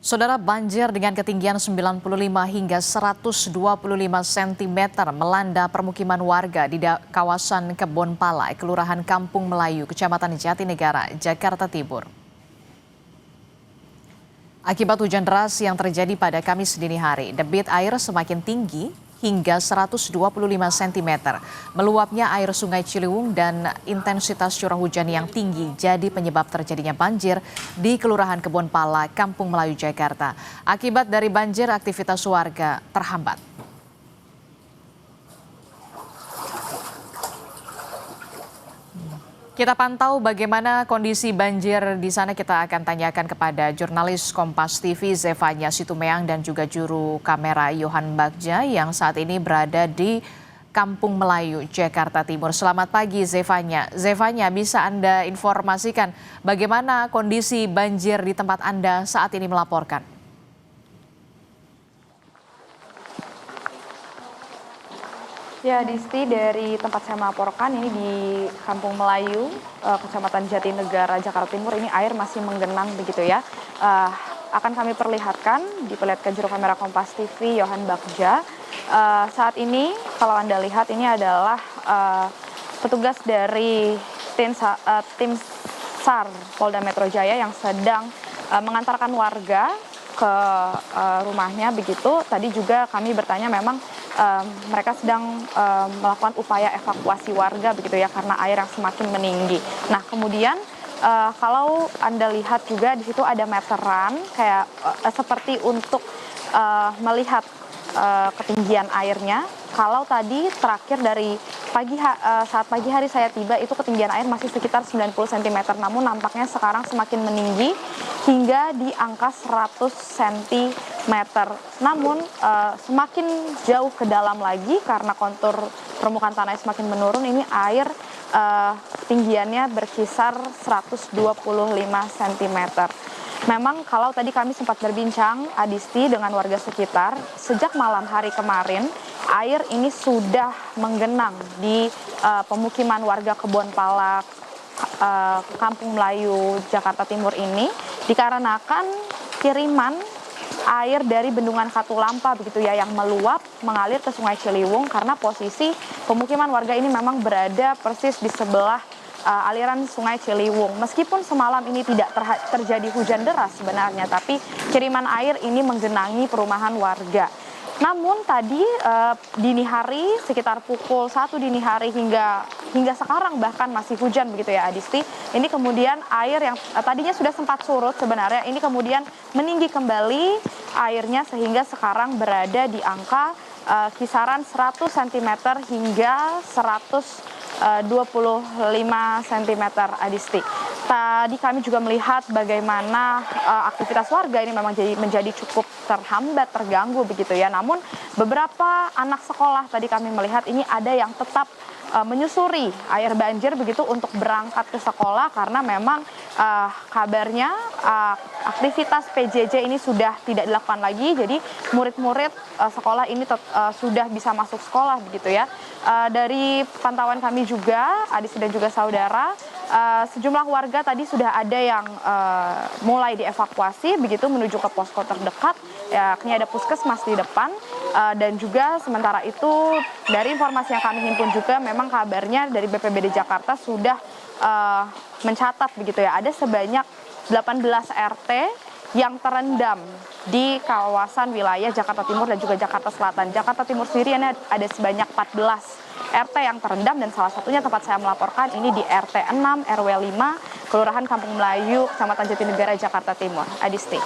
Saudara, banjir dengan ketinggian 95 hingga 125 cm melanda permukiman warga di kawasan Kebon Palai, Kelurahan Kampung Melayu, Kecamatan Jatinegara, Jakarta Timur. Akibat hujan deras yang terjadi pada Kamis dini hari, debit air semakin tinggi hingga 125 cm. Meluapnya air Sungai Ciliwung dan intensitas curah hujan yang tinggi jadi penyebab terjadinya banjir di Kelurahan Kebon Pala, Kampung Melayu, Jakarta. Akibat dari banjir, aktivitas warga terhambat. Kita pantau bagaimana kondisi banjir di sana. Kita akan tanyakan kepada jurnalis Kompas TV Zefanya Situmeang dan juga juru kamera Yohan Bagja yang saat ini berada di Kampung Melayu, Jakarta Timur. Selamat pagi Zefanya. Zefanya, bisa Anda informasikan bagaimana kondisi banjir di tempat Anda saat ini melaporkan? Ya, Disti, dari tempat saya melaporkan ini di Kampung Melayu, Kecamatan Jatinegara, Jakarta Timur, ini air masih menggenang begitu ya. Akan kami perlihatkan, diperlihatkan juru kamera Kompas TV Yohan Bagja. Saat ini kalau Anda lihat ini adalah petugas dari tim SAR Polda Metro Jaya yang sedang mengantarkan warga ke rumahnya begitu. Tadi juga kami bertanya, memang mereka sedang melakukan upaya evakuasi warga begitu ya, karena air yang semakin meninggi. Nah, kemudian kalau Anda lihat juga di situ ada meteran kayak seperti untuk melihat ketinggian airnya. Kalau tadi terakhir dari saat pagi hari saya tiba, itu ketinggian air masih sekitar 90 cm, namun nampaknya sekarang semakin meninggi hingga di angka 100 cm. Namun semakin jauh ke dalam lagi karena kontur permukaan tanah semakin menurun, ini air tinggiannya berkisar 125 cm. Memang kalau tadi kami sempat berbincang, Adisti, dengan warga sekitar, sejak malam hari kemarin, air ini sudah menggenang di pemukiman warga Kebon Pala, Kampung Melayu, Jakarta Timur ini, dikarenakan kiriman air dari Bendungan Katulampa begitu ya, yang meluap mengalir ke Sungai Ciliwung, karena posisi pemukiman warga ini memang berada persis di sebelah aliran Sungai Ciliwung. Meskipun semalam ini tidak terjadi hujan deras sebenarnya, tapi kiriman air ini menggenangi perumahan warga. Namun tadi dini hari, sekitar pukul 1 dini hari hingga sekarang bahkan masih hujan begitu ya, Adisti. Ini kemudian air yang tadinya sudah sempat surut sebenarnya, ini kemudian meninggi kembali airnya sehingga sekarang berada di angka kisaran 100 cm hingga 125 cm, Adisti. Tadi kami juga melihat bagaimana aktivitas warga ini memang menjadi cukup terhambat, terganggu begitu ya. Namun beberapa anak sekolah tadi kami melihat ini ada yang tetap menyusuri air banjir begitu untuk berangkat ke sekolah, karena memang kabarnya aktivitas PJJ ini sudah tidak dilakukan lagi. Jadi murid-murid sekolah ini sudah bisa masuk sekolah begitu ya. Dari pantauan kami juga, Adis dan juga saudara, sejumlah warga tadi sudah ada yang mulai dievakuasi begitu menuju ke posko terdekat, yakni ada puskesmas di depan. Dan juga sementara itu dari informasi yang kami himpun juga, memang kabarnya dari BPBD Jakarta sudah mencatat begitu ya, ada sebanyak 18 RT yang terendam di kawasan wilayah Jakarta Timur dan juga Jakarta Selatan. Jakarta Timur sendiri ini ada sebanyak 14 RT yang terendam, dan salah satunya tempat saya melaporkan ini di RT 6 RW 5 Kelurahan Kampung Melayu, Kecamatan Jatinegara, Jakarta Timur. Adisti.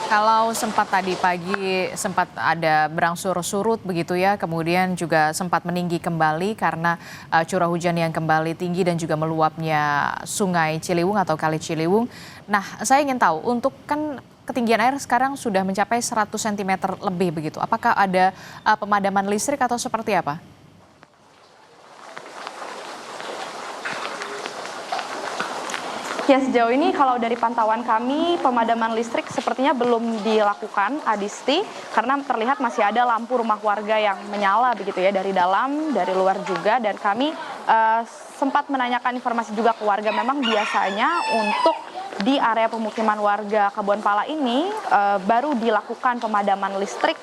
Kalau sempat tadi pagi sempat ada berangsur surut begitu ya, kemudian juga sempat meninggi kembali karena curah hujan yang kembali tinggi dan juga meluapnya Sungai Ciliwung atau Kali Ciliwung. Nah, saya ingin tahu, untuk kan ketinggian air sekarang sudah mencapai 100 cm lebih begitu. Apakah ada pemadaman listrik atau seperti apa? Ya, sejauh ini kalau dari pantauan kami, pemadaman listrik sepertinya belum dilakukan, Adisti, karena terlihat masih ada lampu rumah warga yang menyala begitu ya, dari dalam, dari luar juga. Dan kami sempat menanyakan informasi juga ke warga, memang biasanya untuk di area pemukiman warga Kebonpala ini baru dilakukan pemadaman listrik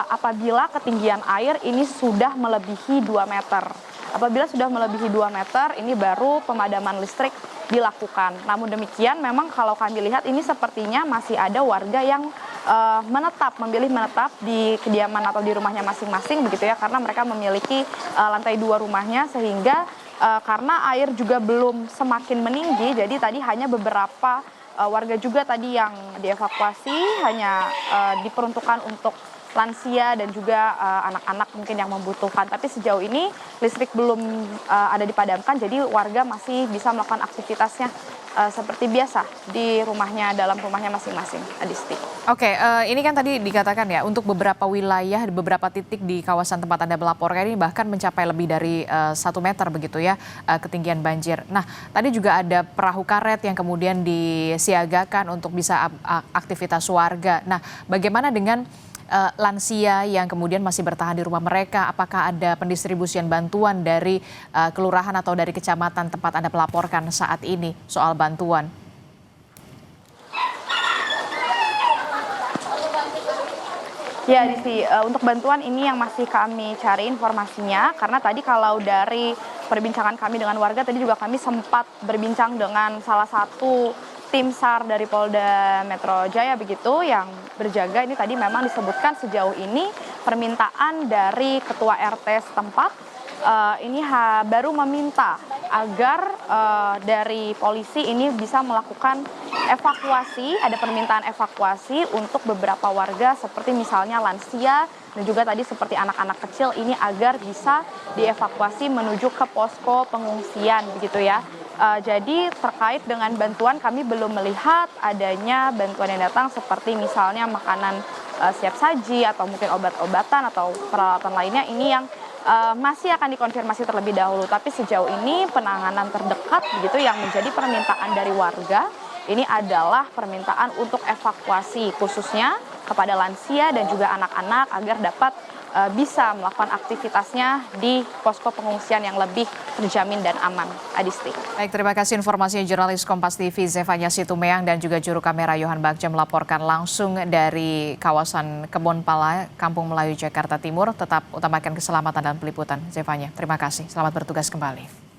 apabila ketinggian air ini sudah melebihi 2 meter. Apabila sudah melebihi 2 meter, ini baru pemadaman listrik dilakukan. Namun demikian, memang kalau kami lihat ini sepertinya masih ada warga yang memilih menetap di kediaman atau di rumahnya masing-masing begitu ya, karena mereka memiliki lantai 2 rumahnya, sehingga karena air juga belum semakin meninggi, jadi tadi hanya beberapa warga juga tadi yang dievakuasi, hanya diperuntukkan untuk lansia dan juga anak-anak mungkin yang membutuhkan. Tapi sejauh ini listrik belum ada dipadamkan, jadi warga masih bisa melakukan aktivitasnya seperti biasa di rumahnya, dalam rumahnya masing-masing, Adisti. Oke, ini kan tadi dikatakan ya, untuk beberapa wilayah, beberapa titik di kawasan tempat Anda melaporkan ini bahkan mencapai lebih dari 1 meter begitu ya, ketinggian banjir. Nah, tadi juga ada perahu karet yang kemudian disiagakan untuk bisa aktivitas warga. Nah, bagaimana dengan lansia yang kemudian masih bertahan di rumah mereka? Apakah ada pendistribusian bantuan dari kelurahan atau dari kecamatan tempat Anda melaporkan saat ini soal bantuan? Ya, Disi, untuk bantuan ini yang masih kami cari informasinya, karena tadi kalau dari perbincangan kami dengan warga, tadi juga kami sempat berbincang dengan salah satu tim SAR dari Polda Metro Jaya begitu yang berjaga. Ini tadi memang disebutkan sejauh ini permintaan dari ketua RT setempat ini baru meminta agar dari polisi ini bisa melakukan evakuasi, ada permintaan evakuasi untuk beberapa warga seperti misalnya lansia dan juga tadi seperti anak-anak kecil ini agar bisa dievakuasi menuju ke posko pengungsian begitu ya. Jadi terkait dengan bantuan kami belum melihat adanya bantuan yang datang seperti misalnya makanan siap saji atau mungkin obat-obatan atau peralatan lainnya, ini yang masih akan dikonfirmasi terlebih dahulu. Tapi sejauh ini penanganan terdekat begitu yang menjadi permintaan dari warga ini adalah permintaan untuk evakuasi khususnya kepada lansia dan juga anak-anak agar dapat bisa melakukan aktivitasnya di posko pengungsian yang lebih terjamin dan aman. Adisti. Baik, terima kasih informasinya jurnalis Kompas TV Zefanya Situmeang dan juga juru kamera Yohan Bagja melaporkan langsung dari kawasan Kebonpala, Kampung Melayu, Jakarta Timur. Tetap utamakan keselamatan dan peliputan. Zefanya, terima kasih. Selamat bertugas kembali.